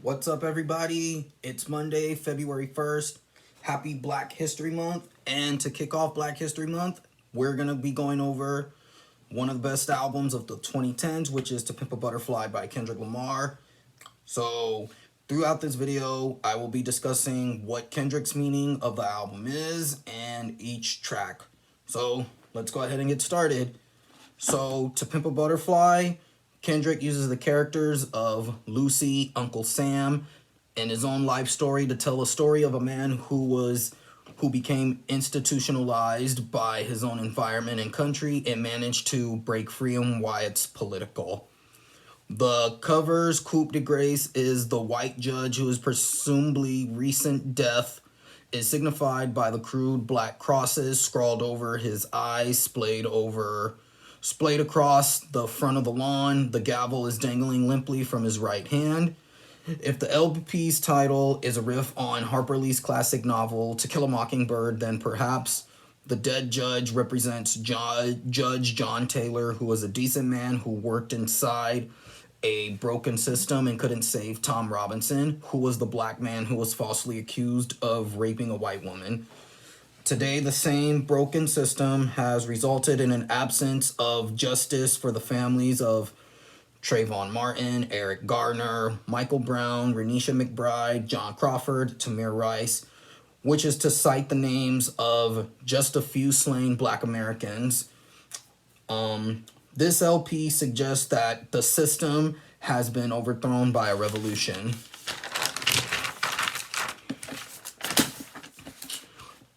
What's up, everybody? It's Monday, February 1st. Happy Black History Month. And to kick off Black History Month, we're going to be going over one of the best albums of the 2010s, which is To Pimp a Butterfly by Kendrick Lamar. So, throughout this video, I will be discussing what Kendrick's meaning of the album is and each track. So, let's go ahead and get started. So, To Pimp a Butterfly, Kendrick uses the characters of Lucy, Uncle Sam, and his own life story to tell a story of a man who became institutionalized by his own environment and country and managed to break free and why it's political. The cover's coup de grace is the white judge whose presumably recent death is signified by the crude black crosses scrawled over his eyes, splayed across the front of the lawn. The gavel is dangling limply from his right hand. If the LP's title is a riff on Harper Lee's classic novel To Kill a Mockingbird, then perhaps the dead judge represents Judge John Taylor, who was a decent man who worked inside a broken system and couldn't save Tom Robinson, who was the black man who was falsely accused of raping a white woman. Today, the same broken system has resulted in an absence of justice for the families of Trayvon Martin, Eric Garner, Michael Brown, Renisha McBride, John Crawford, Tamir Rice, which is to cite the names of just a few slain black Americans. This LP suggests that the system has been overthrown by a revolution.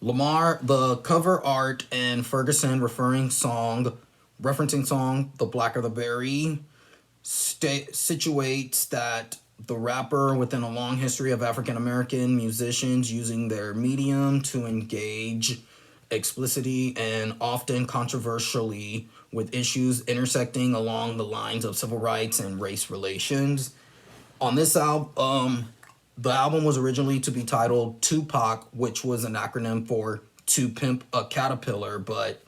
Lamar, the cover art and Ferguson referencing song The Blacker the Berry, situates that the rapper within a long history of African American musicians using their medium to engage explicitly and often controversially with issues intersecting along the lines of civil rights and race relations. On this album, the album was originally to be titled Tupac, which was an acronym for To Pimp a Caterpillar, but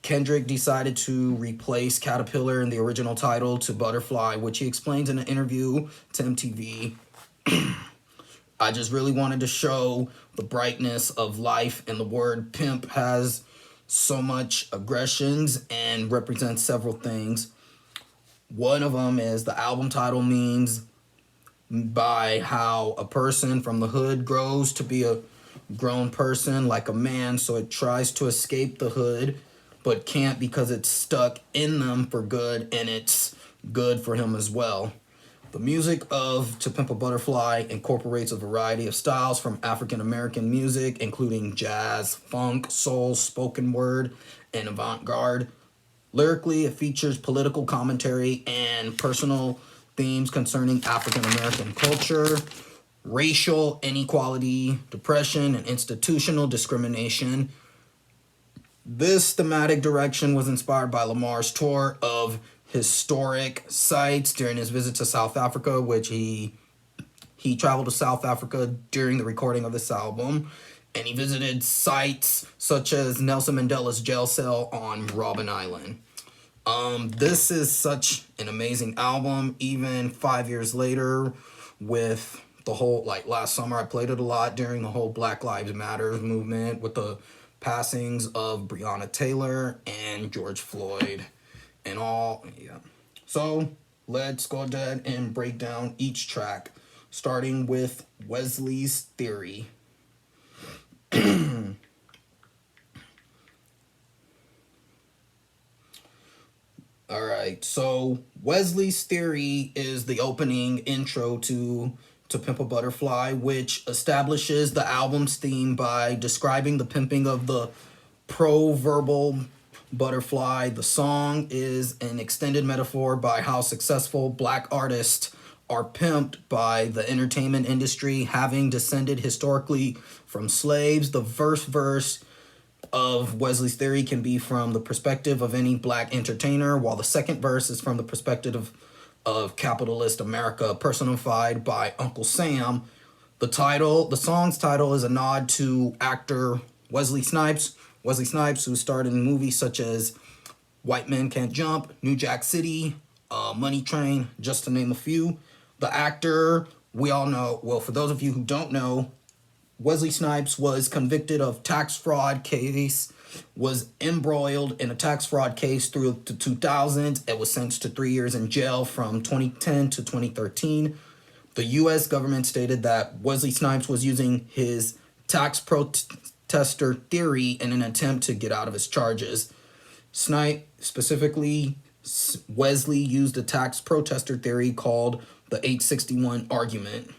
Kendrick decided to replace Caterpillar in the original title to Butterfly, which he explains in an interview to MTV. I just really wanted to show the brightness of life, and the word pimp has so much aggressions and represents several things. One of them is the album title means by how a person from the hood grows to be a grown person like a man, so it tries to escape the hood but can't because it's stuck in them for good, and it's good for him as well. The music of To Pimp a Butterfly incorporates a variety of styles from African American music, including jazz, funk, soul, spoken word, and avant-garde. Lyrically, it features political commentary and personal themes concerning African American culture, racial inequality, depression, and institutional discrimination. This thematic direction was inspired by Lamar's tour of historic sites during his visit to South Africa, which he traveled to South Africa during the recording of this album, and he visited sites such as Nelson Mandela's jail cell on Robben Island. This is such an amazing album. Even 5 years later, with the whole, like last summer, I played it a lot during the whole Black Lives Matter movement with the passings of Breonna Taylor and George Floyd and all. Yeah. So let's go ahead and break down each track, starting with Wesley's Theory. All right, so Wesley's Theory is the opening intro to Pimp a Butterfly, which establishes the album's theme by describing the pimping of the pro-verbal butterfly. The song is an extended metaphor by how successful black artists are pimped by the entertainment industry, having descended historically from slaves. The verse of Wesley's Theory can be from the perspective of any black entertainer, while the second verse is from the perspective of capitalist America, personified by Uncle Sam. The song's title is a nod to actor Wesley Snipes, who starred in movies such as White Men Can't Jump, New Jack City, Money Train, just to name a few. The actor We all know, well, for those of you who don't know, Wesley Snipes was convicted of tax fraud case, was embroiled in a tax fraud case through the 2000s. It was sentenced to 3 years in jail from 2010 to 2013. The U.S. government stated that Wesley Snipes was using his tax protester theory in an attempt to get out of his charges. Snipe, specifically, Wesley used a tax protester theory called the 861 argument.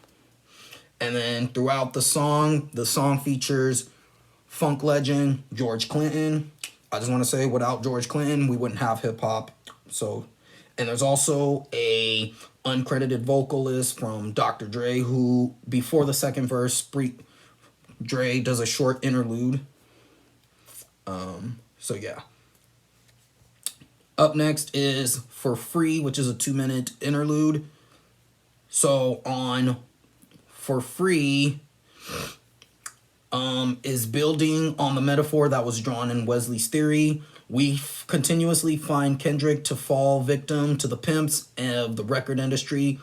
And then throughout the song features funk legend George Clinton. I just want to say, without George Clinton, we wouldn't have hip hop. So, and there's also a uncredited vocalist from Dr. Dre who, before the second verse, Dre does a short interlude. So yeah. Up next is For Free, which is a 2-minute interlude. So on For Free is building on the metaphor that was drawn in Wesley's theory. We continuously find Kendrick to fall victim to the pimps of the record industry.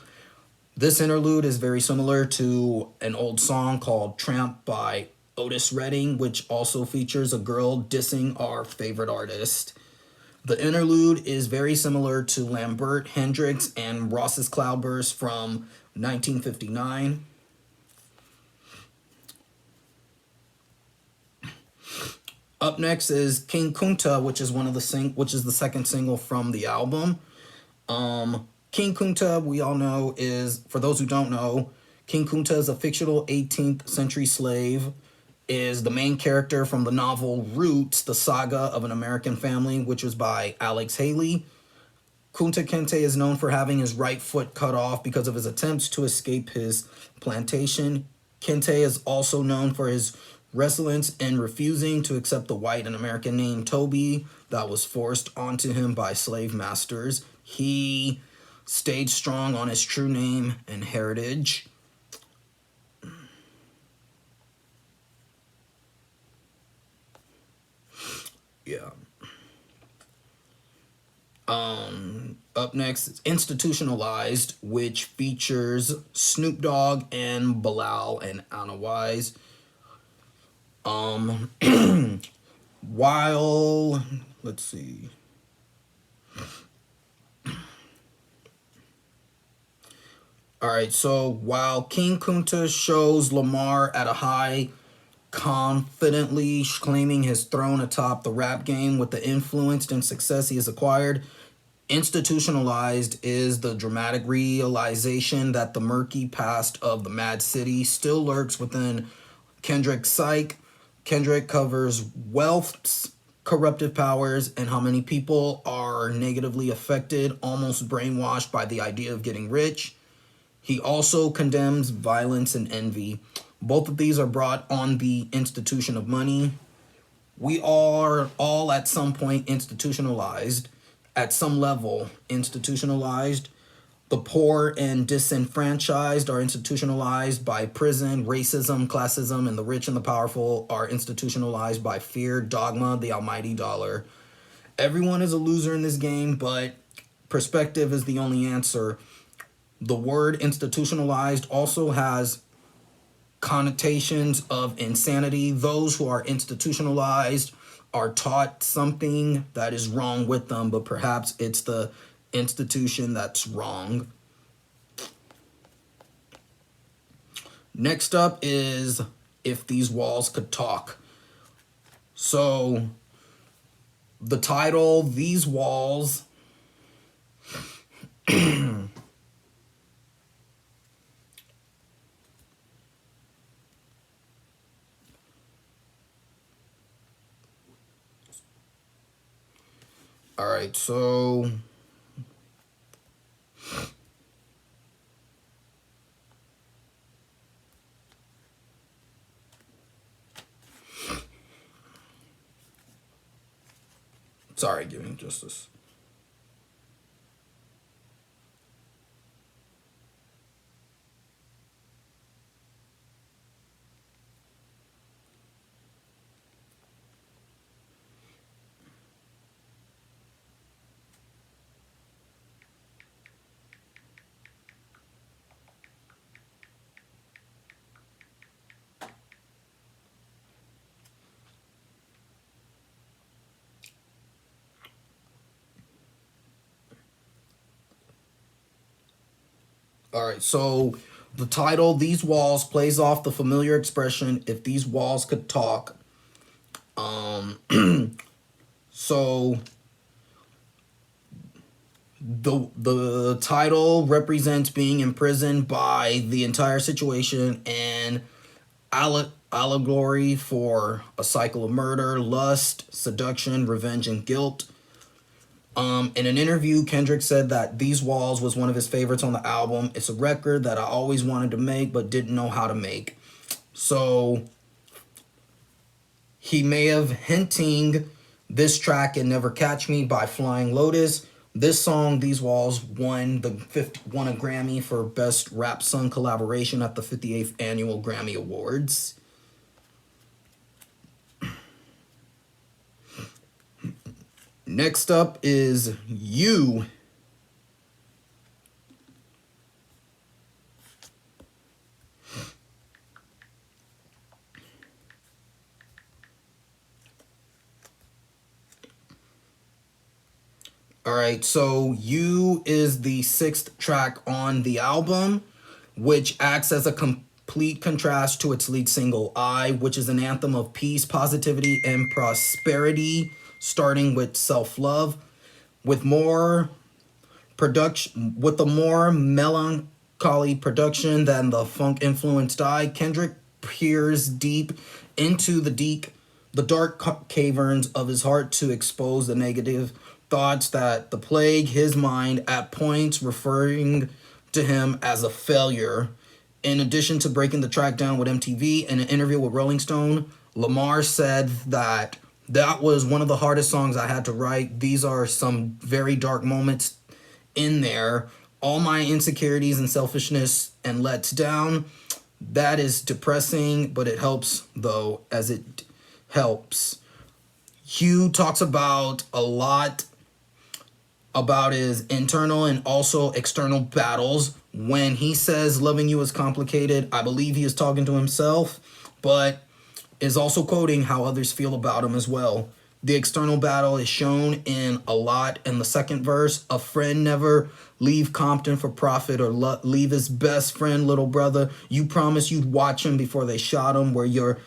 This interlude is very similar to an old song called Tramp by Otis Redding, which also features a girl dissing our favorite artist. The interlude is very similar to Lambert, Hendrix, and Ross's Cloudburst from 1959. Up next is King Kunta, which is the second single from the album. King Kunta, we all know, is, for those who don't know, King Kunta is a fictional 18th century slave, is the main character from the novel Roots, the Saga of an American Family, which was by Alex Haley. Kunta Kinte is known for having his right foot cut off because of his attempts to escape his plantation. Kinte is also known for his resilience in refusing to accept the white and American name Toby that was forced onto him by slave masters. He stayed strong on his true name and heritage. Yeah. Up next is Institutionalized, which features Snoop Dogg and Bilal and Anna Wise. While, let's see. Alright, so while King Kunta shows Lamar at a high, confidently claiming his throne atop the rap game with the influence and success he has acquired, Institutionalized is the dramatic realization that the murky past of the Mad City still lurks within Kendrick's psyche. Kendrick covers wealth's corruptive powers and how many people are negatively affected, almost brainwashed by the idea of getting rich. He also condemns violence and envy. Both of these are brought on the institution of money. We are all at some point institutionalized, at some level institutionalized. The poor and disenfranchised are institutionalized by prison, racism, classism, and the rich and the powerful are institutionalized by fear, dogma, the almighty dollar. Everyone is a loser in this game, but perspective is the only answer. The word institutionalized also has connotations of insanity. Those who are institutionalized are taught something that is wrong with them, but perhaps it's the institution that's wrong. Next up is If These Walls Could Talk. So the title, These Walls, all right, so sorry, give me just this. All right, so the title "These Walls" plays off the familiar expression "If these walls could talk." So the title represents being imprisoned by the entire situation and allegory for a cycle of murder, lust, seduction, revenge, and guilt. In an interview, Kendrick said that These Walls was one of his favorites on the album. It's a record that I always wanted to make but didn't know how to make. So he may have hinting this track and Never Catch Me by Flying Lotus. This song, These Walls, won a Grammy for Best Rap Song Collaboration at the 58th Annual Grammy Awards. Next up is You. All right, so You is the sixth track on the album, which acts as a complete contrast to its lead single, I, which is an anthem of peace, positivity, and prosperity, starting with self-love. With more with a more melancholy production than the funk influenced I, Kendrick peers deep into the dark caverns of his heart to expose the negative thoughts that plague his mind, at points referring to him as a failure. In addition to breaking the track down with MTV, in an interview with Rolling Stone, Lamar said that was one of the hardest songs I had to write. These are some very dark moments in there. All my insecurities and selfishness and lets down. That is depressing, but it helps though, as it helps. Hugh talks about a lot about his internal and also external battles. When he says loving you is complicated, I believe he is talking to himself, but is also quoting how others feel about him as well. The external battle is shown in a lot in the second verse. A friend never leave Compton for profit or leave his best friend, little brother. You promised you'd watch him before they shot him, where your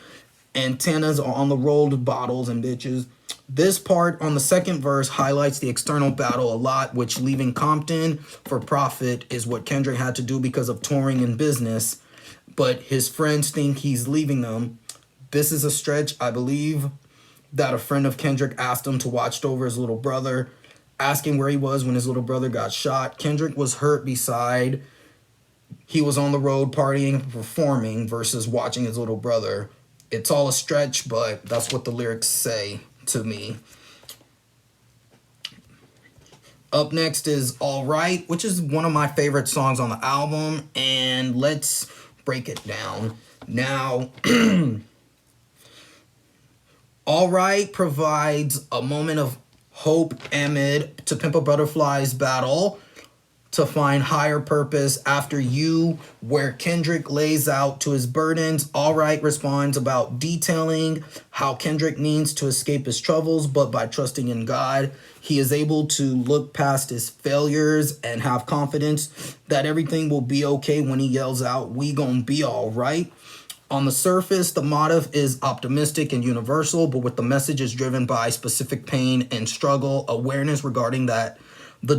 antennas are on the rolled bottles and bitches. This part on the second verse highlights the external battle a lot, which leaving Compton for profit is what Kendrick had to do because of touring and business, but his friends think he's leaving them. This is a stretch. I believe that a friend of Kendrick asked him to watch over his little brother, asking where he was when his little brother got shot. Kendrick was hurt beside he was on the road partying and performing versus watching his little brother. It's all a stretch, but that's what the lyrics say to me. Up next is All Right, which is one of my favorite songs on the album, and let's break it down. Now, All Right provides a moment of hope amid To Pimp a Butterfly's battle to find higher purpose. After You, where Kendrick lays out to his burdens, All Right responds about detailing how Kendrick needs to escape his troubles, but by trusting in God, he is able to look past his failures and have confidence that everything will be okay when he yells out, "We gon' be all right." On the surface, the motive is optimistic and universal, but with the message is driven by specific pain and struggle, awareness regarding that the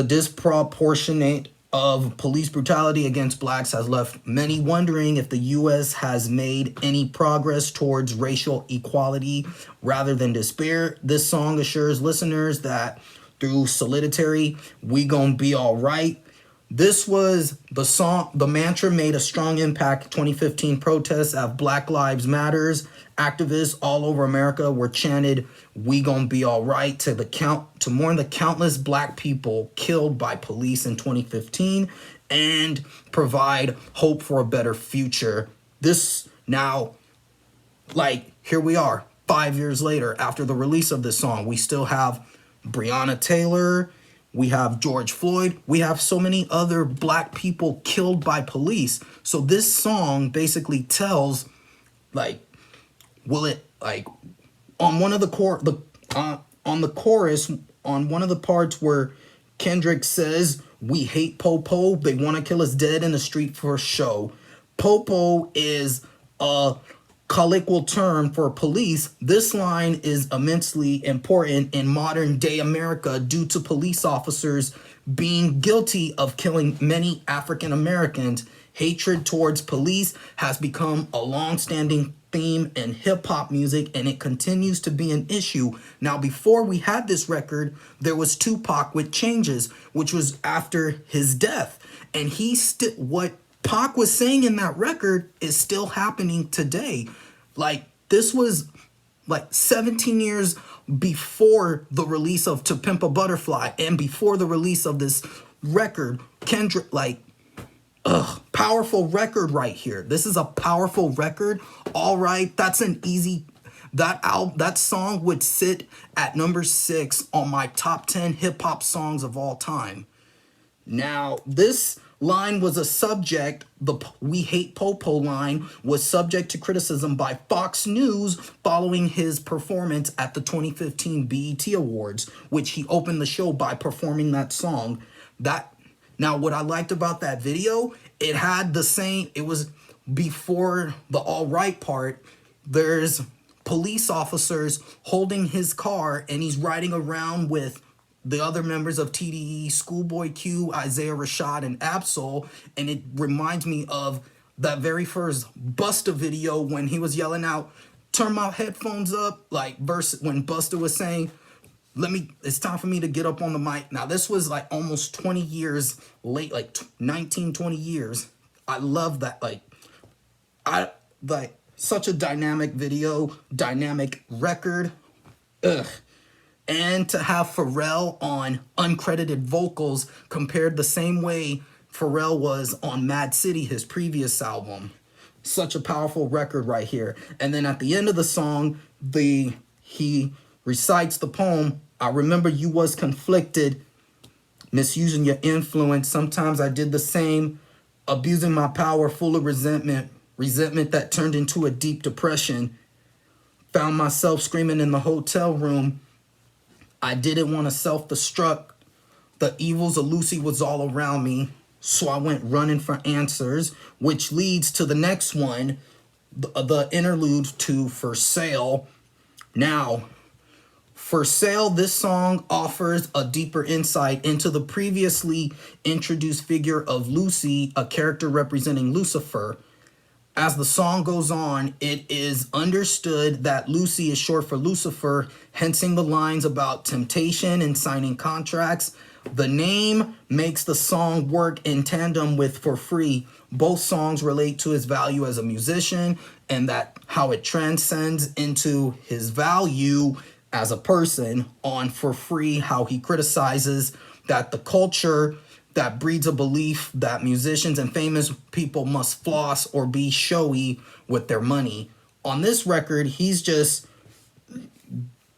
disproportionate of police brutality against blacks has left many wondering if the U.S. has made any progress towards racial equality rather than despair. This song assures listeners that through solitary, we gon' be all right. This was the song. The mantra made a strong impact. 2015 protests of Black Lives Matters. Activists all over America were chanted, "We gon' be all right," to mourn the countless black people killed by police in 2015 and provide hope for a better future. This now, here we are, 5 years later after the release of this song. We still have Breonna Taylor. We have George Floyd. We have so many other black people killed by police. So this song basically tells, on one of the on the chorus, on one of the parts where Kendrick says, "We hate Popo. They want to kill us dead in the street for show." Popo is a colloquial term for police. This line is immensely important in modern day America due to police officers being guilty of killing many African Americans. Hatred towards police has become a long-standing theme in hip-hop music, and it continues to be an issue. Now, before we had this record, there was Tupac with Changes, which was after his death. And what Pac was saying in that record is still happening today. Like, this was like 17 years before the release of To Pimp a Butterfly and before the release of this record. Kendrick, like, powerful record right here. This is a powerful record. All right, that's an easy, that song would sit at number 6 on my top 10 hip hop songs of all time. Now, this line was a subject, the "We Hate Popo" line was subject to criticism by Fox News following his performance at the 2015 BET Awards, which he opened the show by performing that song. Now, what I liked about that video, it had the same, it was before the all right part, there's police officers holding his car and he's riding around with the other members of TDE, Schoolboy Q, Isaiah Rashad, and Absol, and it reminds me of that very first Busta video when he was yelling out, "Turn my headphones up," like when Busta was saying, it's time for me to get up on the mic. Now, this was like almost 20 years late, like 19, 20 years. I love that. Such a dynamic video, dynamic record. Ugh. And to have Pharrell on uncredited vocals compared the same way Pharrell was on Mad City, his previous album. Such a powerful record right here. And then at the end of the song, he recites the poem, "I remember you was conflicted, misusing your influence. Sometimes I did the same, abusing my power, full of resentment that turned into a deep depression. Found myself screaming in the hotel room. I didn't want to self-destruct. The evils of Lucy was all around me, so I went running for answers," which leads to the next one, the interlude to "For Sale." Now, "For Sale," this song offers a deeper insight into the previously introduced figure of Lucy, a character representing Lucifer. As the song goes on, it is understood that Lucy is short for Lucifer, hensing the lines about temptation and signing contracts. The name makes the song work in tandem with "For Free." Both songs relate to his value as a musician and that how it transcends into his value as a person. On "For Free," how he criticizes that the culture that breeds a belief that musicians and famous people must floss or be showy with their money. On this record, he's just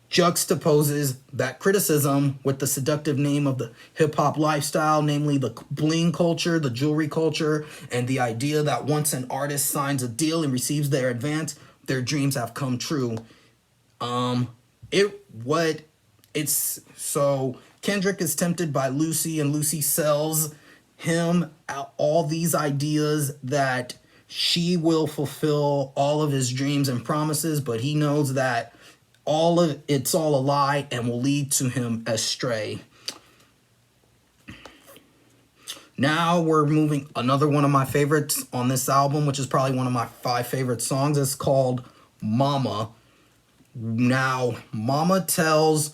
juxtaposes that criticism with the seductive name of the hip-hop lifestyle, namely the bling culture, the jewelry culture, and the idea that once an artist signs a deal and receives their advance, their dreams have come true. Kendrick is tempted by Lucy, and Lucy sells him all these ideas that she will fulfill all of his dreams and promises, but he knows that it's all a lie and will lead to him astray. Now we're moving another one of my favorites on this album, which is probably one of my 5 favorite songs. It's called "Mama." Now, "Mama" tells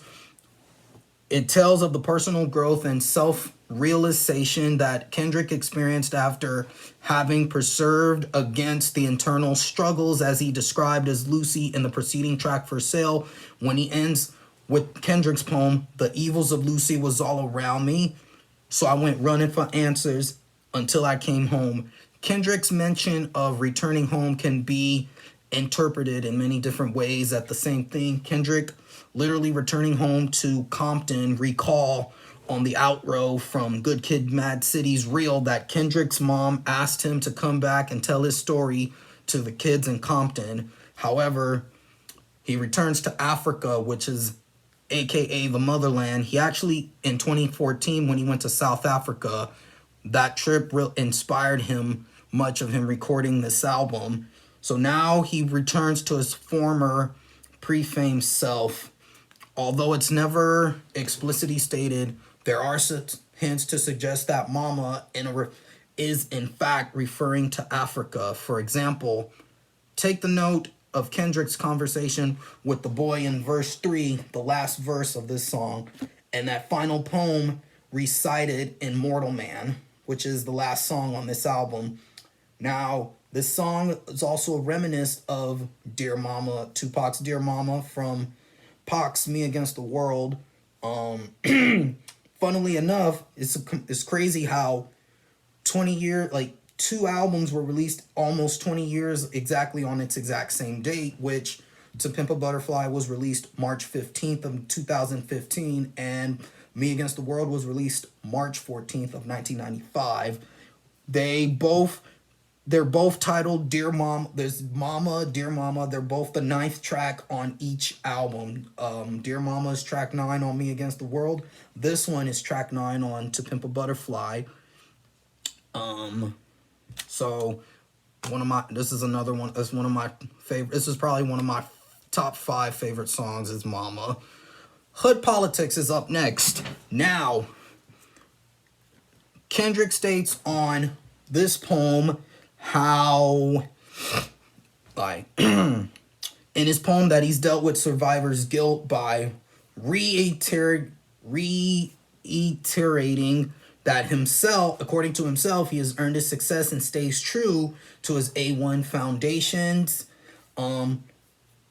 of the personal growth and self-realization that Kendrick experienced after having persevered against the internal struggles as he described as Lucy in the preceding track "For Sale," when he ends with Kendrick's poem, "The evils of Lucy was all around me, so I went running for answers until I came home." Kendrick's mention of returning home can be interpreted in many different ways at the same thing. Kendrick literally returning home to Compton, recall on the outro from Good Kid, Mad City's Real that Kendrick's mom asked him to come back and tell his story to the kids in Compton. However, he returns to Africa, which is aka the motherland. He actually, in 2014, when he went to South Africa, that trip inspired him, much of him recording this album. So now he returns to his former pre-fame self. Although it's never explicitly stated, there are hints to suggest that Mama is in fact referring to Africa. For example, take the note of Kendrick's conversation with the boy in verse 3, the last verse of this song, and that final poem recited in Mortal Man, which is the last song on this album. Now, this song is also a reminiscence of Dear Mama, Tupac's Dear Mama from Pac's Me Against the World. Funnily enough, it's crazy how 20 years, like 2 albums were released almost 20 years exactly on its exact same date, which To Pimp a Butterfly was released March 15th of 2015, and Me Against the World was released March 14th of 1995. They're both titled Dear Mom. There's Mama, Dear Mama. They're both the 9th track on each album. Dear Mama is track 9 on Me Against the World. This one is track 9 on To Pimp a Butterfly. So this is another one. This one of my favorite. This is probably one of my top 5 favorite songs. Is Mama. Hood Politics is up next. Now, Kendrick states on this poem how, like, in his poem, that he's dealt with survivor's guilt by reiterating that himself, according to himself, he has earned his success and stays true to his A1 foundations.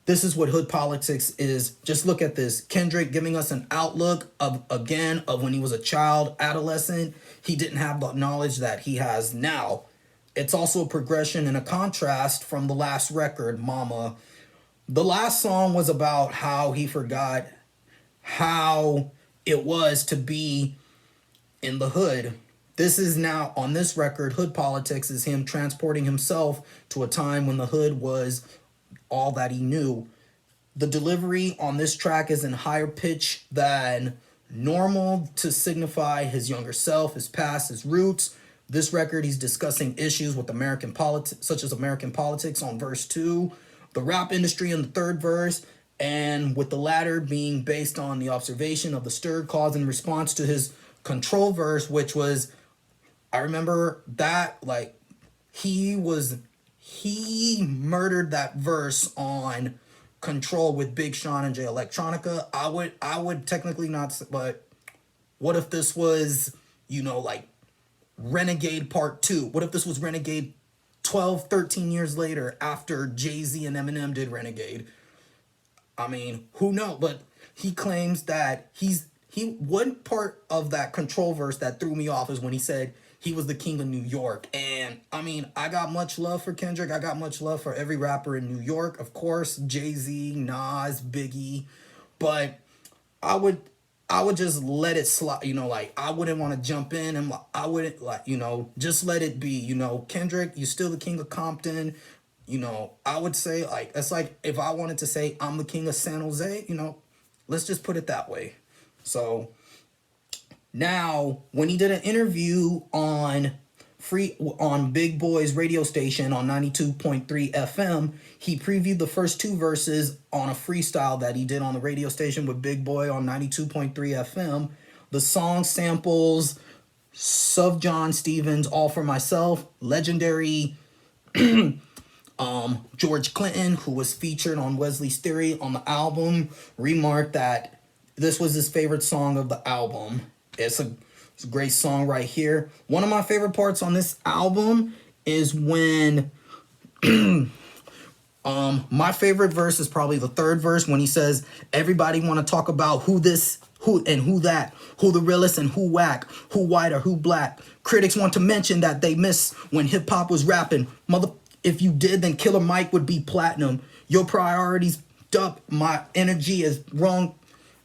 This is what Hood Politics is. Just look at this. Kendrick giving us an outlook of when he was a child, adolescent. He didn't have the knowledge that he has now. It's also a progression and a contrast from the last record, Mama. The last song was about how he forgot how it was to be in the hood. This is now, on this record, Hood Politics is him transporting himself to a time when the hood was all that he knew. The delivery on this track is in higher pitch than normal to signify his younger self, his past, his roots. This record, he's discussing issues with American politics, such as American politics on verse 2, the rap industry in the 3rd verse, and with the latter being based on the observation of the stirred cause in response to his Control verse, which was, I remember that, like, he murdered that verse on Control with Big Sean and Jay Electronica. I would technically not, but what if this was, like, Renegade Part 2? What if this was Renegade 12, 13 years later after Jay-Z and Eminem did Renegade? I mean, who knows? But he claims that one part of that Control verse that threw me off is when he said he was the king of New York. And I mean, I got much love for Kendrick. I got much love for every rapper in New York. Of course, Jay-Z, Nas, Biggie. But I would just let it slide, like, I wouldn't want to jump in, and I wouldn't, like, just let it be. Kendrick, you're still the king of Compton. I would say, like, it's like if I wanted to say I'm the king of San Jose, let's just put it that way. So now, when he did an interview on Big Boy's radio station on 92.3 FM, he previewed the first 2 verses on a freestyle that he did on the radio station with Big Boy on 92.3 FM. The song samples Sub John Stevens' All For Myself, legendary George Clinton, who was featured on Wesley's Theory on the album, remarked that this was his favorite song of the album. It's a great song right here. One of my favorite parts on this album is when my favorite verse is probably the 3rd verse, when he says, everybody want to talk about who this, who and who that, who the realest and who whack, who white or who black. Critics want to mention that they miss when hip hop was rapping. If you did, then Killer Mike would be platinum. Your priorities up, my energy is wrong.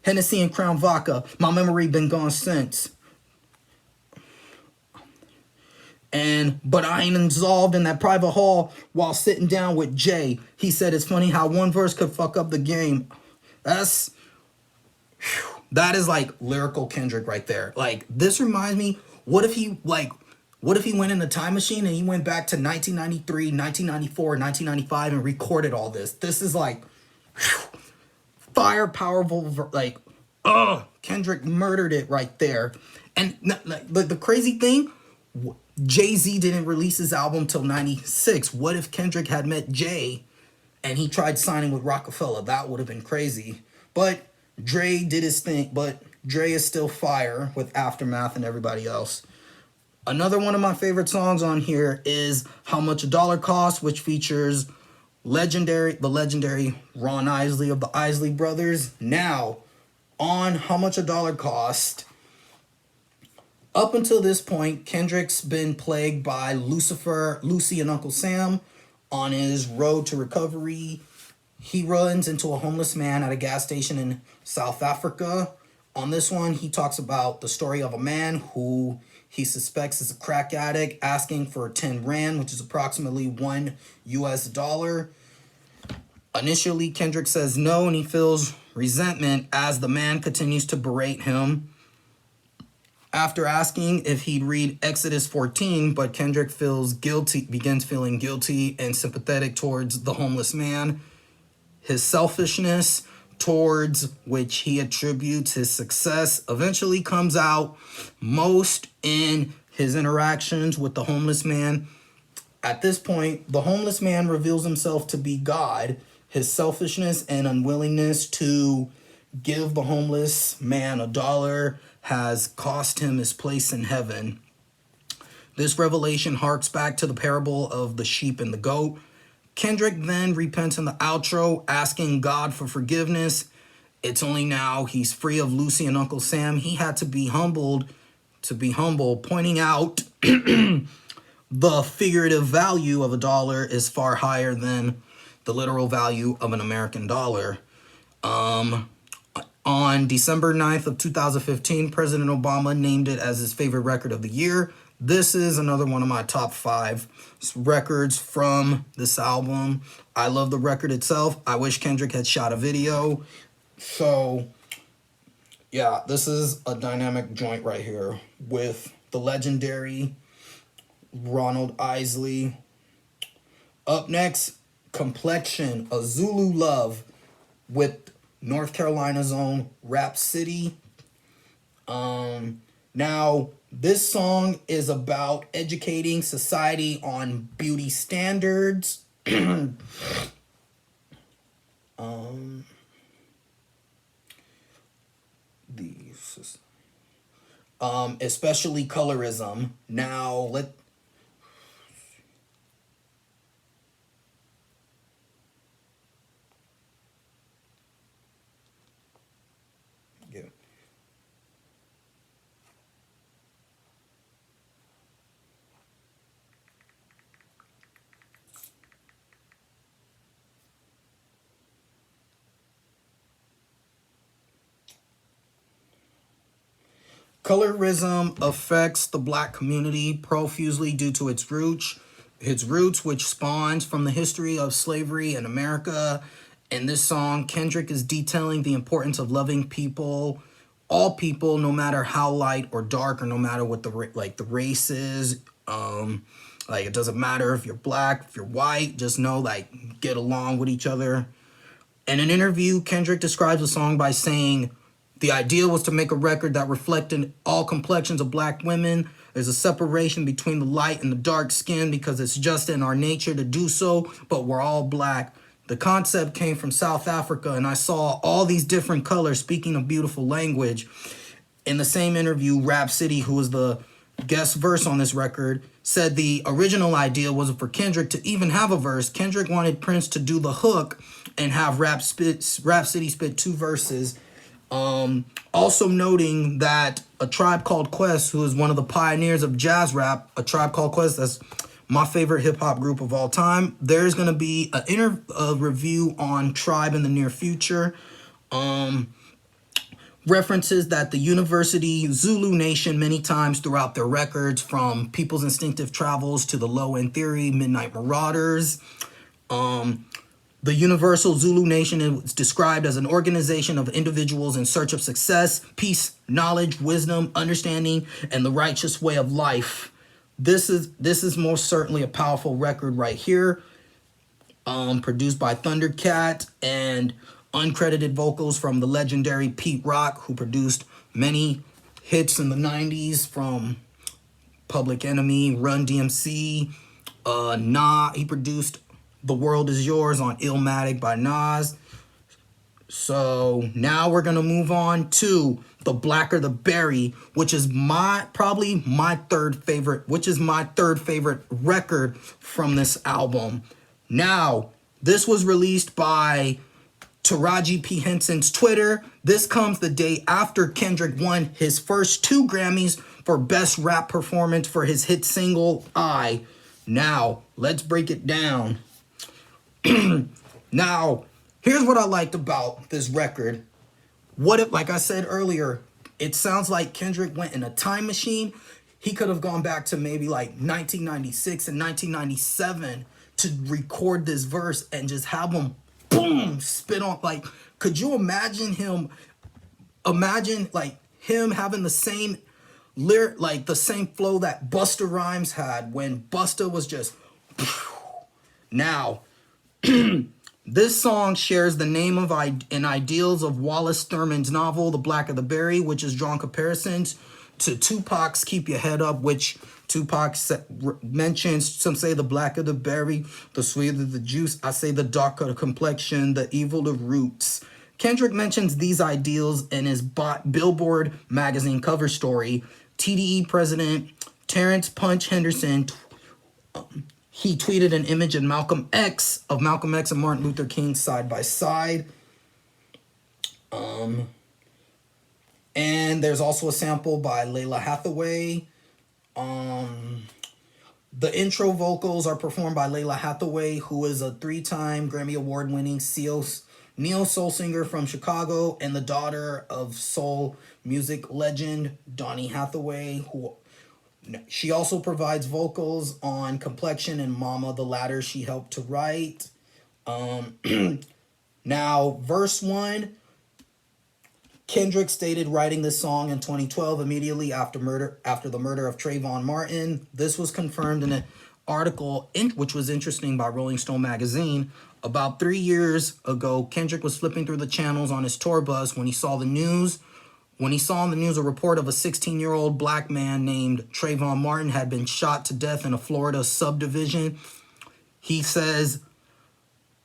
Hennessy and Crown Vodka, my memory been gone since. But I ain't involved in that private hall while sitting down with Jay. He said it's funny how one verse could fuck up the game. That's That is like lyrical Kendrick right there. Like this reminds me, what if he like what if he went in a time machine and he went back to 1993, 1994, 1995 and recorded all this? This is like fire powerful like Kendrick murdered it right there. And like the crazy thing, Jay-Z didn't release his album till 96. What if Kendrick had met Jay and he tried signing with Rockefeller? That would have been crazy. But Dre did his thing, but Dre is still fire with Aftermath and everybody else. Another one of my favorite songs on here is How Much a Dollar Costs, which features the legendary Ron Isley of the Isley Brothers. Now, on How Much a Dollar Cost, up until this point, Kendrick's been plagued by Lucy, and Uncle Sam. On his road to recovery, he runs into a homeless man at a gas station in South Africa. On this one, he talks about the story of a man who he suspects is a crack addict asking for 10 Rand, which is approximately $1. Initially, Kendrick says no, and he feels resentment as the man continues to berate him. After asking if he'd read Exodus 14, but Kendrick begins feeling guilty and sympathetic towards the homeless man. His selfishness, towards which he attributes his success, eventually comes out most in his interactions with the homeless man. At this point, the homeless man reveals himself to be God. His selfishness and unwillingness to give the homeless man $1 has cost him his place in heaven. This revelation harks back to the parable of the sheep and the goat. Kendrick then repents in the outro, asking God for forgiveness. It's only now he's free of Lucy and Uncle Sam. He had to be humble, pointing out the figurative value of $1 is far higher than the literal value of an American dollar. On December 9th of 2015, President Obama named it as his favorite record of the year. This is another one of my top 5 records from this album. I love the record itself. I wish Kendrick had shot a video. So, yeah, this is a dynamic joint right here with the legendary Ronald Isley. Up next, Complexion, a Zulu Love with North Carolina's own Rap City. Now, this song is about educating society on beauty standards. Especially colorism. Now, colorism affects the black community profusely due to its roots, which spawns from the history of slavery in America. In this song, Kendrick is detailing the importance of loving people, all people, no matter how light or dark, or no matter what the race is. Like, it doesn't matter if you're black, if you're white, just know, like, get along with each other. In an interview, Kendrick describes the song by saying, "The idea was to make a record that reflected all complexions of black women. There's a separation between the light and the dark skin because it's just in our nature to do so, but we're all black. The concept came from South Africa, and I saw all these different colors speaking a beautiful language." In the same interview, Rap City, who was the guest verse on this record, said the original idea wasn't for Kendrick to even have a verse. Kendrick wanted Prince to do the hook and have Rap City spit 2 verses. Also noting that A Tribe Called Quest, who is one of the pioneers of jazz rap, A Tribe Called Quest, that's my favorite hip-hop group of all time. There's going to be a review on Tribe in the near future. References that the University Zulu Nation many times throughout their records, from People's Instinctive Travels to the Low End Theory, Midnight Marauders. The Universal Zulu Nation is described as an organization of individuals in search of success, peace, knowledge, wisdom, understanding, and the righteous way of life. This is most certainly a powerful record right here. Produced by Thundercat and uncredited vocals from the legendary Pete Rock, who produced many hits in the 90s from Public Enemy, Run DMC, he produced The World Is Yours on Illmatic by Nas. So now we're gonna move on to The Blacker the Berry, which is my third favorite record from this album. Now, this was released by Taraji P. Henson's Twitter. This comes the day after Kendrick won his first 2 Grammys for Best Rap Performance for his hit single, I. Now, let's break it down. Now, here's what I liked about this record. Like I said earlier, it sounds like Kendrick went in a time machine. He could have gone back to maybe like 1996 and 1997 to record this verse and just have him boom spit on. Like, could you imagine him having the same the same flow that Busta Rhymes had when Busta was just now. This song shares the name of and ideals of Wallace Thurman's novel The Blacker the Berry, which has drawn comparisons to Tupac's Keep Your Head Up, which Tupac mentions. Some say the blacker the berry, the sweeter the juice. I say the darker the complexion, the evil the roots. Kendrick mentions these ideals in his Billboard magazine cover story. TDE president Terrence Punch Henderson, he tweeted an image of Malcolm X and Martin Luther King side by side. And there's also a sample by Layla Hathaway. The intro vocals are performed by Layla Hathaway, who is a 3-time Grammy Award-winning neo-soul singer from Chicago and the daughter of soul music legend Donny Hathaway, she also provides vocals on Complexion and Mama, the latter she helped to write. Now, verse 1, Kendrick stated writing this song in 2012, immediately after the murder of Trayvon Martin. This was confirmed in an article, which was interesting, by Rolling Stone magazine. About 3 years ago, Kendrick was flipping through the channels on his tour bus when he saw the news. When he saw in the news a report of a 16-year-old black man named Trayvon Martin had been shot to death in a Florida subdivision. He says,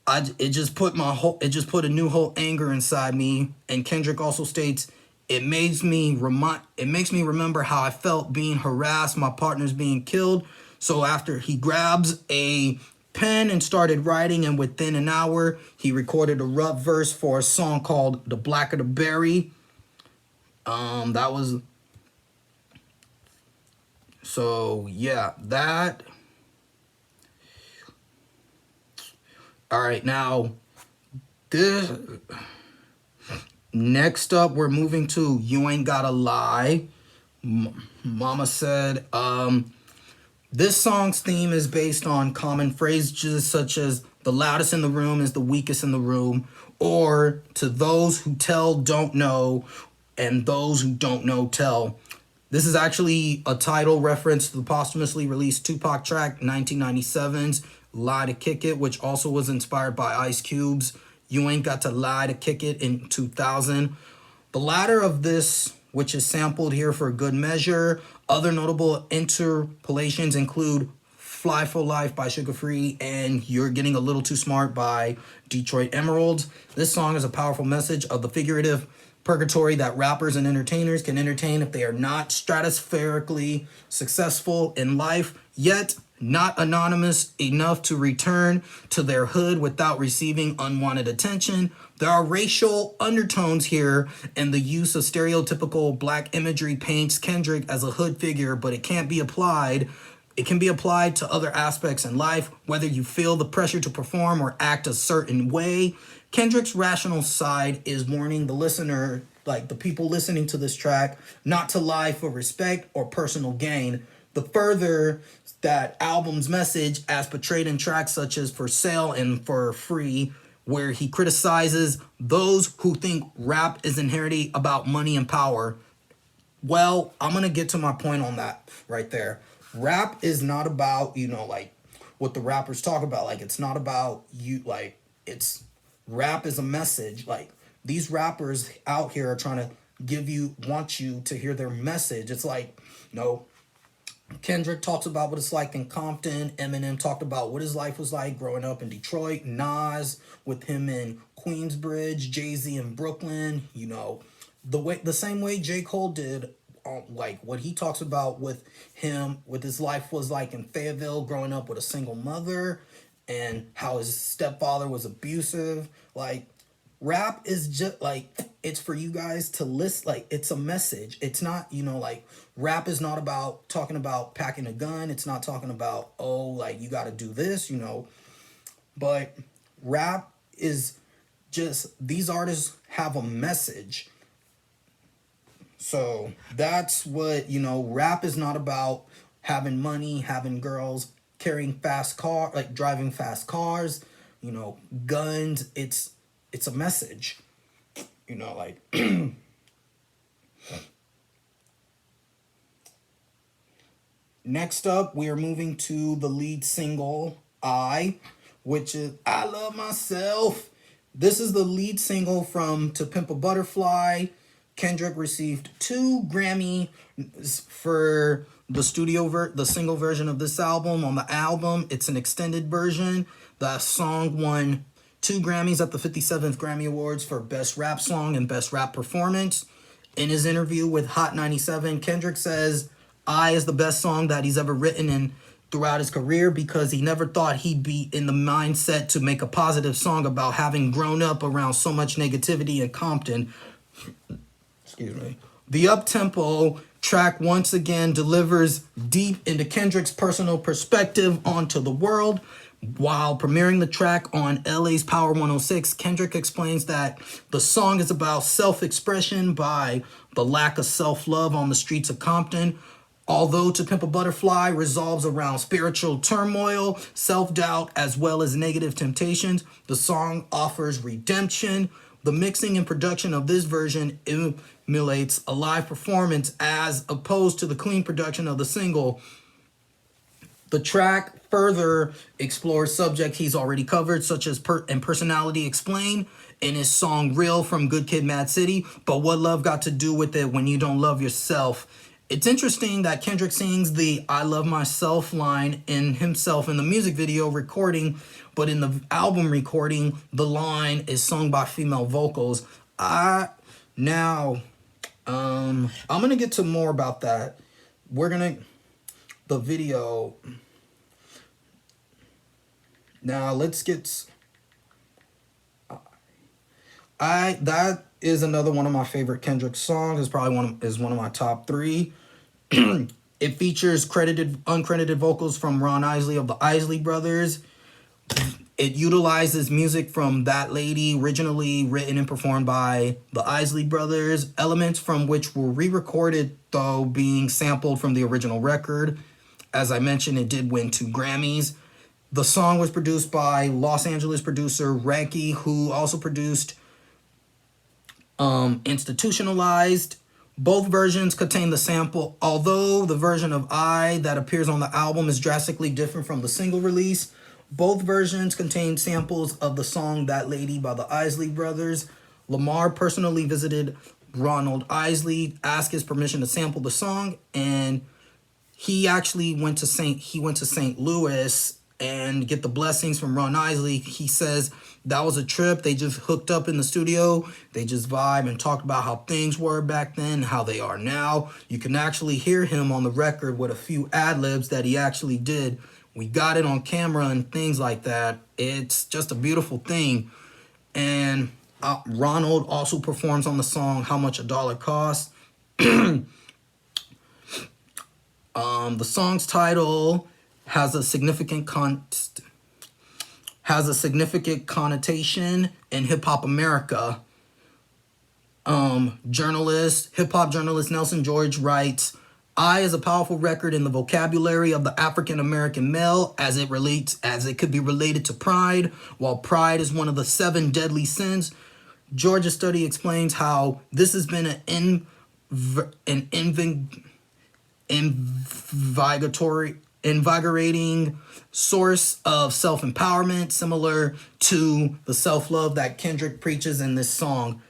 it just put a new whole anger inside me. And Kendrick also states, it makes me remember how I felt being harassed, my partner's being killed. So after he grabs a pen and started writing, and within an hour he recorded a rough verse for a song called The Blacker the Berry. That was, so yeah, that. All right, now this, next up we're moving to You Ain't Gotta Lie. Mama said, this song's theme is based on common phrases such as the loudest in the room is the weakest in the room, or to those who tell don't know, and those who don't know tell. This is actually a title reference to the posthumously released Tupac track 1997's Lie to Kick It, which also was inspired by Ice Cube's You Ain't Got to Lie to Kick It in 2000. The latter of this, which is sampled here for good measure. Other notable interpolations include Fly for Life by Sugar Free and You're Getting a Little Too Smart by Detroit Emeralds. This song is a powerful message of the figurative purgatory that rappers and entertainers can entertain if they are not stratospherically successful in life, yet not anonymous enough to return to their hood without receiving unwanted attention. There are racial undertones here, and the use of stereotypical black imagery paints Kendrick as a hood figure, but it can't be applied. It can be applied to other aspects in life, whether you feel the pressure to perform or act a certain way. Kendrick's rational side is warning the listener, like the people listening to this track, not to lie for respect or personal gain. The further that album's message, as portrayed in tracks such as For Sale and For Free, where he criticizes those who think rap is inherently about money and power. Well, I'm going to get to my point on that right there. Rap is not about, like what the rappers talk about. Like, it's not about you, like, it's rap is a message. Like, these rappers out here are trying to want you to hear their message. It's like, Kendrick talks about what it's like in Compton. Eminem talked about what his life was like growing up in Detroit. Nas with him in Queensbridge. Jay-Z in Brooklyn. The same way J. Cole did, like what he talks about with his life was like in Fayetteville, growing up with a single mother, and how his stepfather was abusive. Like, rap is just like, it's for you guys to list. Like, it's a message. It's not, like, rap is not about talking about packing a gun. It's not talking about, oh, like, you got to do this, but rap is just, these artists have a message. So that's what, rap is not about having money, having girls, carrying fast car, like driving fast cars, guns. It's a message, like. Next up, we are moving to the lead single, which is I Love Myself. This is the lead single from To Pimp a Butterfly. Kendrick received 2 Grammys for the the single version of this album. On the album, it's an extended version. The song won 2 Grammys at the 57th Grammy Awards for Best Rap Song and Best Rap Performance. In his interview with Hot 97, Kendrick says I is the best song that he's ever written and throughout his career, because he never thought he'd be in the mindset to make a positive song about having grown up around so much negativity in Compton. Excuse me. The up-tempo track once again delivers deep into Kendrick's personal perspective onto the world. While premiering the track on LA's Power 106, Kendrick explains that the song is about self-expression by the lack of self-love on the streets of Compton. Although To Pimp a Butterfly revolves around spiritual turmoil, self-doubt, as well as negative temptations, the song offers redemption. The mixing and production of this version emulates a live performance as opposed to the clean production of the single. The track further explores subjects he's already covered, such as Personality Explained in his song Real from Good Kid, Mad City. But what love got to do with it when you don't love yourself? It's interesting that Kendrick sings the I Love Myself line in himself in the music video recording, but in the album recording, the line is sung by female vocals. I'm going to get to more about that. The video. Now let's get, that is another one of my favorite Kendrick songs. It's probably one of my top 3. It features uncredited vocals from Ron Isley of the Isley Brothers. It utilizes music from That Lady, originally written and performed by the Isley Brothers, elements from which were re-recorded, though being sampled from the original record. As I mentioned, it did win 2 Grammys. The song was produced by Los Angeles producer Ranky, who also produced Institutionalized. Both versions contain the sample, although the version of I that appears on the album is drastically different from the single release. Both versions contain samples of the song That Lady by the Isley Brothers. Lamar personally visited Ronald Isley, asked his permission to sample the song, and he actually went to St. Louis and get the blessings from Ron Isley. He says that was a trip. They just hooked up in the studio. They just vibed and talked about how things were back then and how they are now. You can actually hear him on the record with a few ad-libs that he actually did. We got it on camera and things like that. It's just a beautiful thing. And Ronald also performs on the song How Much a Dollar Costs. The song's title has a significant connotation in hip-hop America. Hip-hop journalist Nelson George writes, I is a powerful record in the vocabulary of the African American male as it could be related to pride. While pride is one of the 7 deadly sins, Georgia study explains how this has been invigorating source of self-empowerment, similar to the self-love that Kendrick preaches in this song.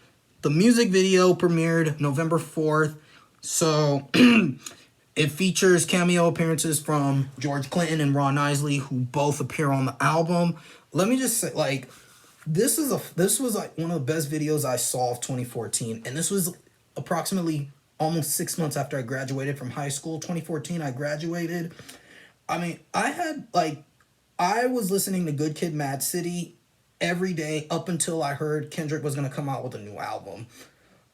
The music video premiered November 4th, so it features cameo appearances from George Clinton and Ron Isley, who both appear on the album. Let me just say, like, this was like one of the best videos I saw of 2014, and this was approximately almost 6 months after I graduated from high school. 2014, I graduated. I mean, I was listening to Good Kid, Mad City every day up until I heard Kendrick was gonna come out with a new album.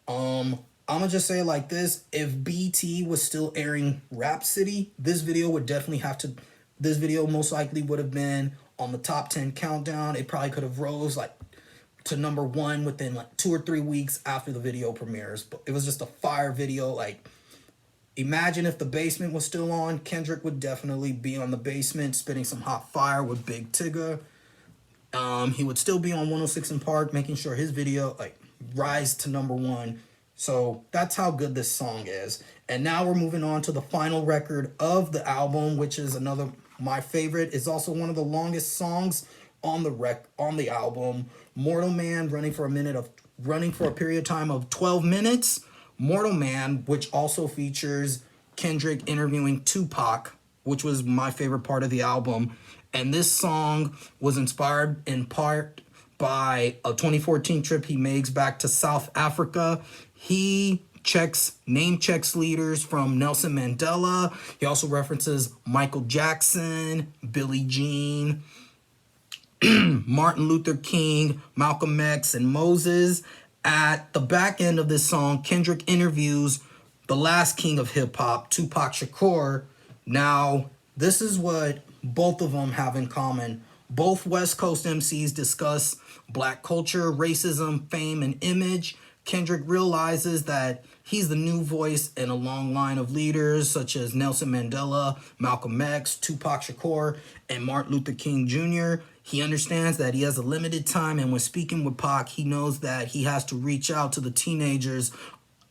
I'm gonna just say it like this: if BT was still airing Rap City, this video would definitely have to. This video most likely would have been on the top 10 countdown. It probably could have rose like to number 1 within like 2 or 3 weeks after the video premieres. But it was just a fire video. Like, imagine if The Basement was still on, Kendrick would definitely be on The Basement spitting some hot fire with Big Tigger. He would still be on 106 in Park, making sure his video like rise to number 1. So that's how good this song is. And now we're moving on to the final record of the album, which is my favorite. It's also one of the longest songs on the album. Mortal Man, running for a period of time of 12 minutes. Mortal Man, which also features Kendrick interviewing Tupac, which was my favorite part of the album. And this song was inspired in part by a 2014 trip he makes back to South Africa. He name checks leaders from Nelson Mandela. He also references Michael Jackson, Billie Jean, Martin Luther King, Malcolm X, and Moses. At the back end of this song, Kendrick interviews the last king of hip-hop, Tupac Shakur. Now, this is what both of them have in common. Both West Coast MCs discuss black culture, racism, fame, and image. Kendrick realizes that he's the new voice in a long line of leaders such as Nelson Mandela, Malcolm X, Tupac Shakur, and Martin Luther King Jr. He understands that he has a limited time, and when speaking with Pac, he knows that he has to reach out to the teenagers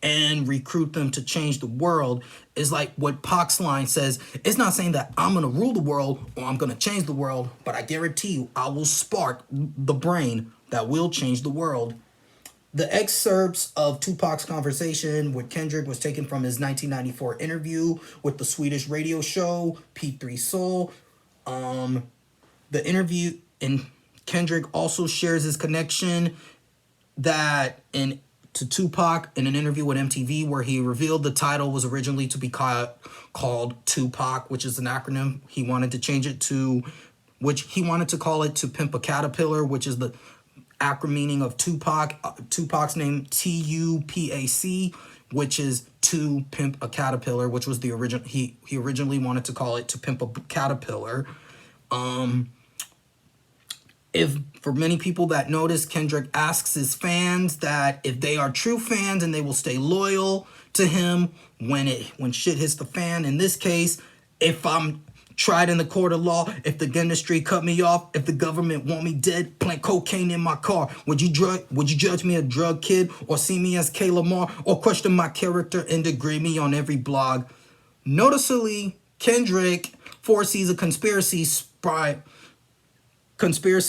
and recruit them to change the world. Is like what Pac's line says. It's not saying that I'm going to rule the world or I'm going to change the world, but I guarantee you I will spark the brain that will change the world. The excerpts of Tupac's conversation with Kendrick was taken from his 1994 interview with the Swedish radio show P3 Soul. The interview, and Kendrick also shares his connection to Tupac in an interview with MTV, where he revealed the title was originally to be called Tupac, which is an acronym. He wanted to change it to, which he wanted to call it To Pimp A Caterpillar, which is the acronym meaning of Tupac. Tupac's name, Tupac, which is To Pimp A Caterpillar, which was the original. He originally wanted to call it To Pimp A Caterpillar. If for many people that notice, Kendrick asks his fans that if they are true fans and they will stay loyal to him when shit hits the fan. In this case, if I'm tried in the court of law, if the industry cut me off, if the government want me dead, plant cocaine in my car, would you judge me a drug kid or see me as K. Lamar or question my character and degrade me on every blog? Noticeably, Kendrick foresees a conspiracy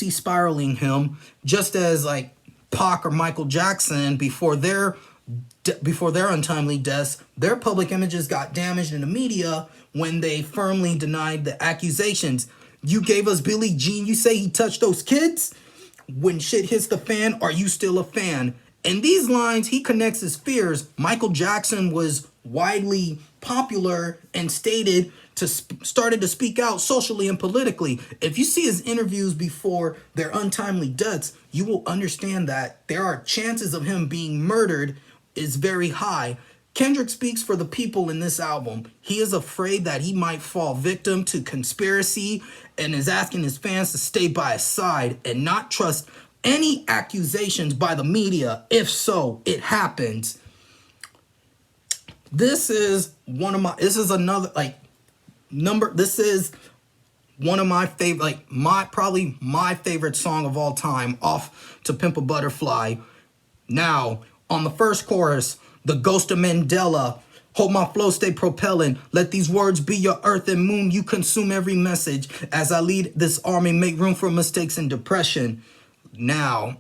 spiraling him, just as like Pac or Michael Jackson before their untimely deaths, their public images got damaged in the media when they firmly denied the accusations. You gave us Billie Jean, you say he touched those kids? When shit hits the fan, are you still a fan? In these lines, he connects his fears. Michael Jackson was widely popular and started to speak out socially and politically. If you see his interviews before their untimely deaths, you will understand that there are chances of him being murdered is very high. Kendrick speaks for the people in this album. He is afraid that he might fall victim to conspiracy and is asking his fans to stay by his side and not trust any accusations by the media. If so, it happens. This is one of my. This is another like number. This is one of my favorite, like my probably my favorite song of all time, off To Pimp a Butterfly. Now, on the first chorus, the ghost of Mandela. Hold my flow, stay propelling. Let these words be your earth and moon. You consume every message. As I lead this army, make room for mistakes and depression. Now,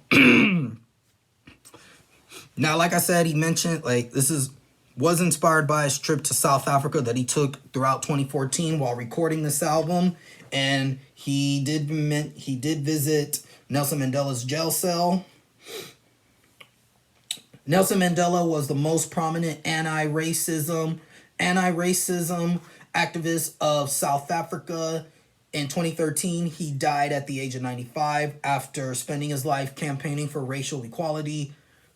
now, like I said, he mentioned like this is was inspired by his trip to South Africa that he took throughout 2014 while recording this album, and he did visit Nelson Mandela's jail cell. Nelson Mandela was the most prominent anti-racism activist of South Africa. In 2013, he died at the age of 95 after spending his life campaigning for racial equality.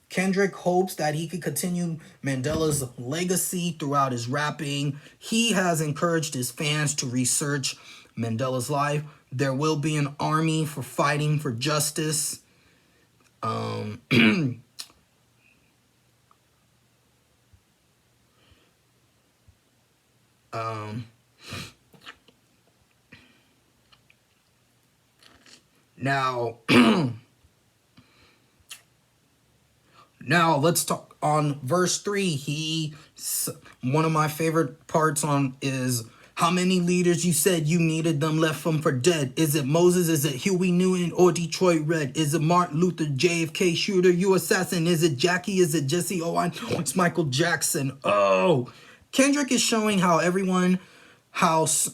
Kendrick hopes that he could continue Mandela's legacy throughout his rapping. He has encouraged his fans to research Mandela's life. There will be an army for fighting for justice. Now, now let's talk on verse 3. One of my favorite parts on is how many leaders you said you needed them left them for dead. Is it Moses? Is it Huey Newton or Detroit Red? Is it Martin Luther, JFK shooter, you assassin? Is it Jackie? Is it Jesse? Oh, I know it's Michael Jackson. Oh, Kendrick is showing how everyone how some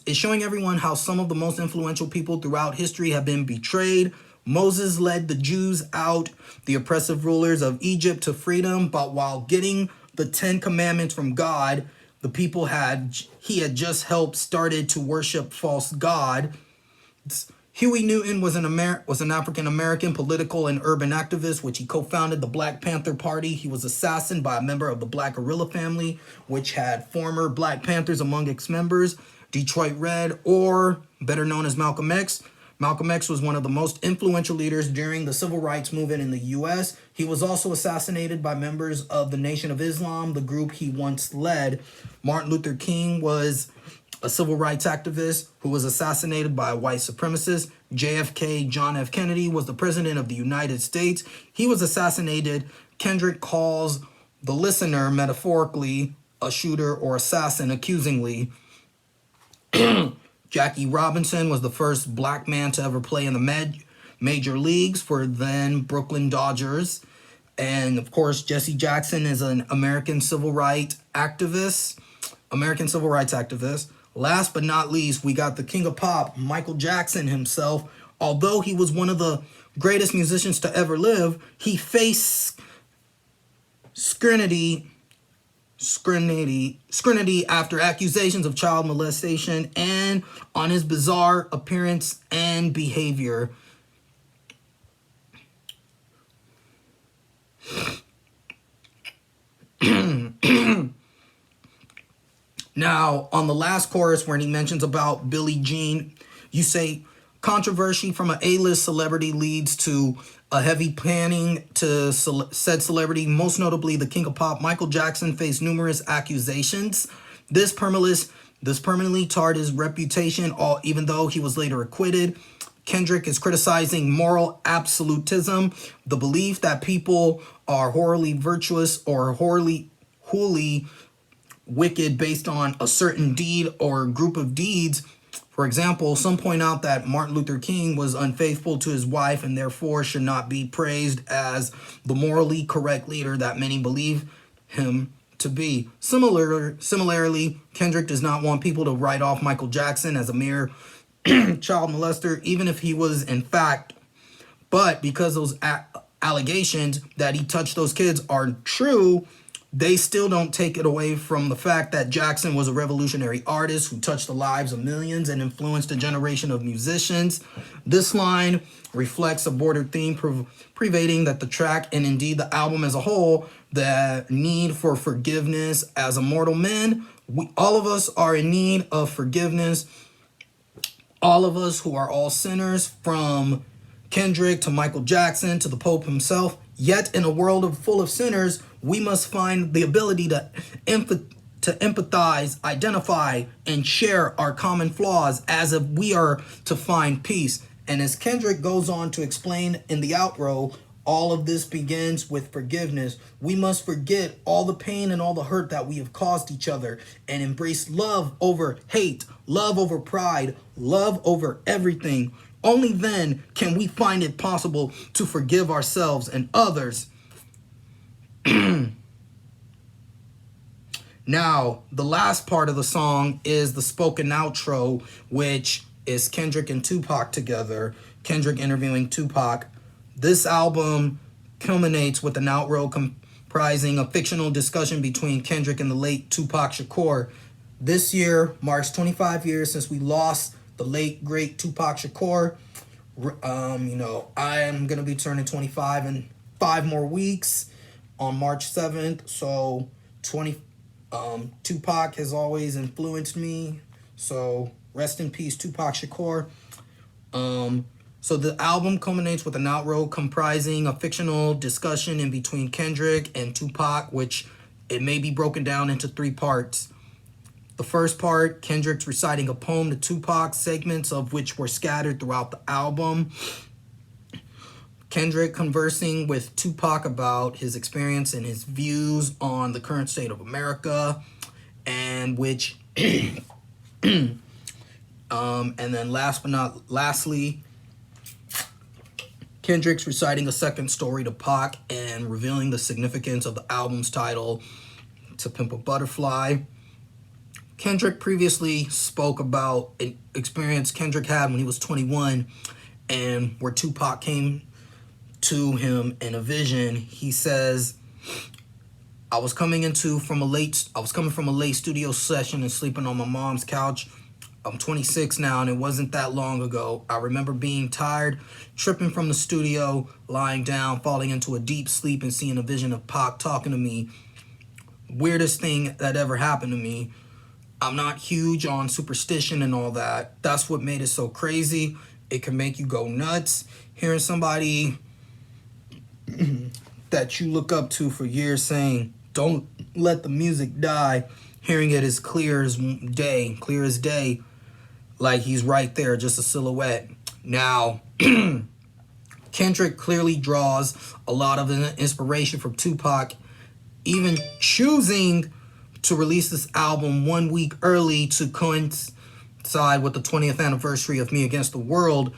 of the most influential people throughout history have been betrayed. Moses led the Jews out, the oppressive rulers of Egypt, to freedom, but while getting the 10 commandments from God, the people he had just helped started to worship false god. Huey Newton was an African American political and urban activist, which he co-founded the Black Panther Party. He was assassinated by a member of the Black Guerrilla family, which had former Black Panthers among its members. Detroit Red, or better known as Malcolm X. Malcolm X was one of the most influential leaders during the civil rights movement in the U.S. He was also assassinated by members of the Nation of Islam, the group he once led. Martin Luther King was a civil rights activist who was assassinated by a white supremacist. JFK, John F. Kennedy, was the president of the United States. He was assassinated. Kendrick calls the listener, metaphorically, a shooter or assassin, accusingly. Jackie Robinson was the first black man to ever play in the major leagues for then Brooklyn Dodgers. And of course, Jesse Jackson is an American civil rights activist. Last but not least, we got the king of pop, Michael Jackson himself. Although he was one of the greatest musicians to ever live, he faced scrutiny after accusations of child molestation and on his bizarre appearance and behavior. Now, on the last chorus, when he mentions about Billie Jean, you say controversy from an A-list celebrity leads to a heavy panning to said celebrity. Most notably, the king of pop, Michael Jackson, faced numerous accusations. This permanently tarred his reputation, even though he was later acquitted. Kendrick is criticizing moral absolutism, the belief that people are wholly virtuous or wholly wicked based on a certain deed or group of deeds. For example, some point out that Martin Luther King was unfaithful to his wife and therefore should not be praised as the morally correct leader that many believe him to be. Similarly, Kendrick does not want people to write off Michael Jackson as a mere child molester, even if he was in fact. But because those allegations that he touched those kids are true, they still don't take it away from the fact that Jackson was a revolutionary artist who touched the lives of millions and influenced a generation of musicians. This line reflects a border theme pervading that the track and indeed the album as a whole, the need for forgiveness. As a mortal man, all of us are in need of forgiveness. All of us who are all sinners, from Kendrick to Michael Jackson to the Pope himself. Yet in a world full of sinners, we must find the ability to to empathize, identify, and share our common flaws as if we are to find peace. And as Kendrick goes on to explain in the outro, all of this begins with forgiveness. We must forget all the pain and all the hurt that we have caused each other and embrace love over hate, love over pride, love over everything. Only then can we find it possible to forgive ourselves and others. Now, the last part of the song is the spoken outro, which is Kendrick and Tupac together. Kendrick interviewing Tupac. This album culminates with an outro comprising a fictional discussion between Kendrick and the late Tupac Shakur. This year marks 25 years since we lost the late, great Tupac Shakur. I am going to be turning 25 in 5 more weeks on March 7th. So, Tupac has always influenced me. So, rest in peace, Tupac Shakur. So the album culminates with an outro comprising a fictional discussion in between Kendrick and Tupac, which it may be broken down into 3 parts. The first part, Kendrick's reciting a poem to Tupac, segments of which were scattered throughout the album. Kendrick conversing with Tupac about his experience and his views on the current state of America, and which, and then lastly, Kendrick's reciting a second story to Pac and revealing the significance of the album's title, To Pimp A Butterfly. Kendrick previously spoke about an experience Kendrick had when he was 21, and where Tupac came to him in a vision. He says, I was coming from a late studio session and sleeping on my mom's couch. I'm 26 now, and it wasn't that long ago. I remember being tired, tripping from the studio, lying down, falling into a deep sleep, and seeing a vision of Pac talking to me. Weirdest thing that ever happened to me. I'm not huge on superstition and all that. That's what made it so crazy. It can make you go nuts. Hearing somebody that you look up to for years saying, don't let the music die. Hearing it as clear as day. Like he's right there, just a silhouette. Now, Kendrick clearly draws a lot of inspiration from Tupac, even choosing to release this album 1 week early to coincide with the 20th anniversary of Me Against the World.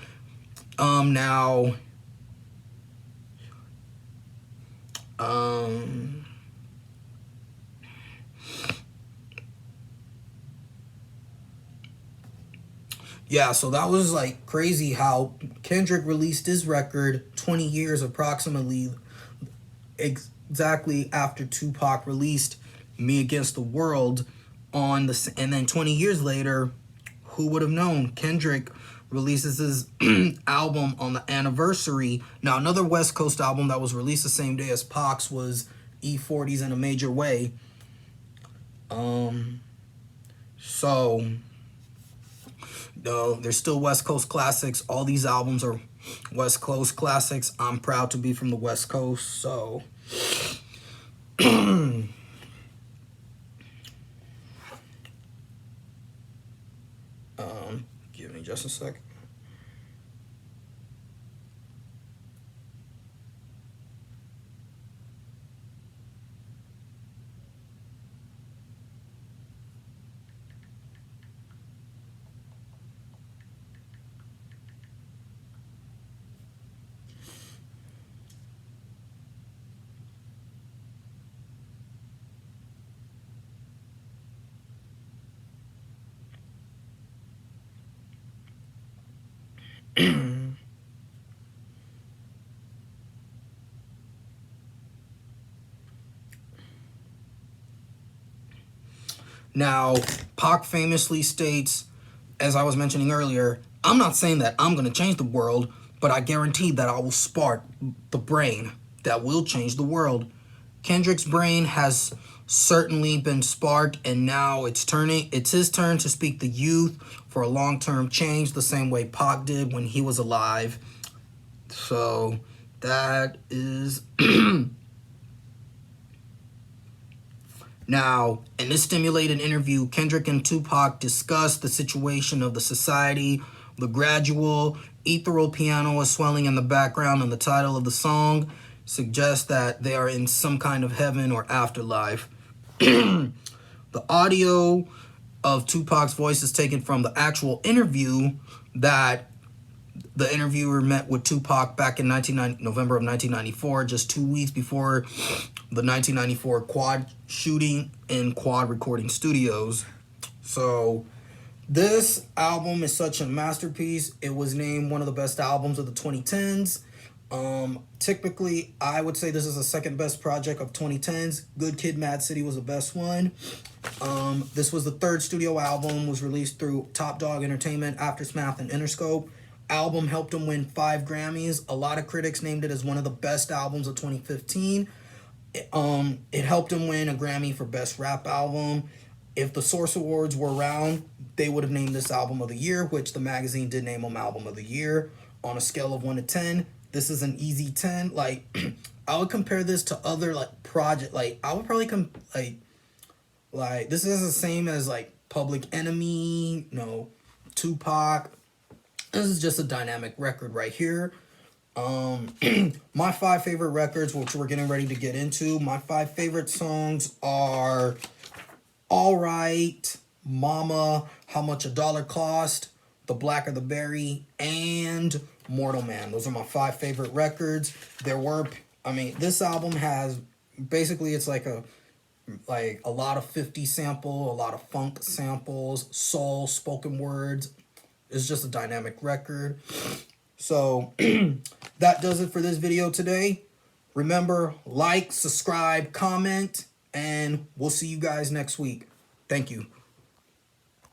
Yeah, so that was like crazy how Kendrick released his record 20 years approximately exactly after Tupac released Me Against the World and then 20 years later, who would have known? Kendrick releases his album on the anniversary. Now, another West Coast album that was released the same day as Pac's was E40's In a Major Way. There's still West Coast classics. All these albums are West Coast classics. I'm proud to be from the West Coast, so give me just a second. Now, Pac famously states, as I was mentioning earlier, I'm not saying that I'm going to change the world, but I guarantee that I will spark the brain that will change the world. Kendrick's brain has certainly been sparked, and now it's his turn to speak the youth for a long-term change, the same way Pac did when he was alive. So that is Now, in this stimulated interview, Kendrick and Tupac discussed the situation of the society. The gradual ethereal piano is swelling in the background, and the title of the song suggests that they are in some kind of heaven or afterlife. The audio of Tupac's voice is taken from the actual interview that the interviewer met with Tupac back in November of 1994, just 2 weeks before the 1994 Quad shooting in Quad Recording Studios. So this album is such a masterpiece. It was named one of the best albums of the 2010s. Typically, I would say this is the second best project of 2010s. Good Kid, Mad City was the best one. This was the third studio album, was released through Top Dog Entertainment, Aftersmath, and Interscope. Album helped him win 5 Grammys. A lot of critics named it as one of the best albums of 2015. It helped him win a Grammy for Best Rap Album. If the Source Awards were around, they would have named this Album of the Year, which the magazine did name him Album of the Year. On a scale of 1 to 10, this is an easy 10. Like, I would compare this to other, like, project. Like, I would probably like this is the same as, like, Public Enemy, Tupac. This is just a dynamic record right here. My 5 favorite records, which we're getting ready to get into. My 5 favorite songs are All Right, Mama, How Much a Dollar Cost, The Blacker the Berry, and Mortal Man. Those are my 5 favorite records. This album has, basically it's like a lot of 50 sample, a lot of funk samples, soul, spoken words. It's just a dynamic record. So that does it for this video today. Remember, like, subscribe, comment, and we'll see you guys next week. Thank you.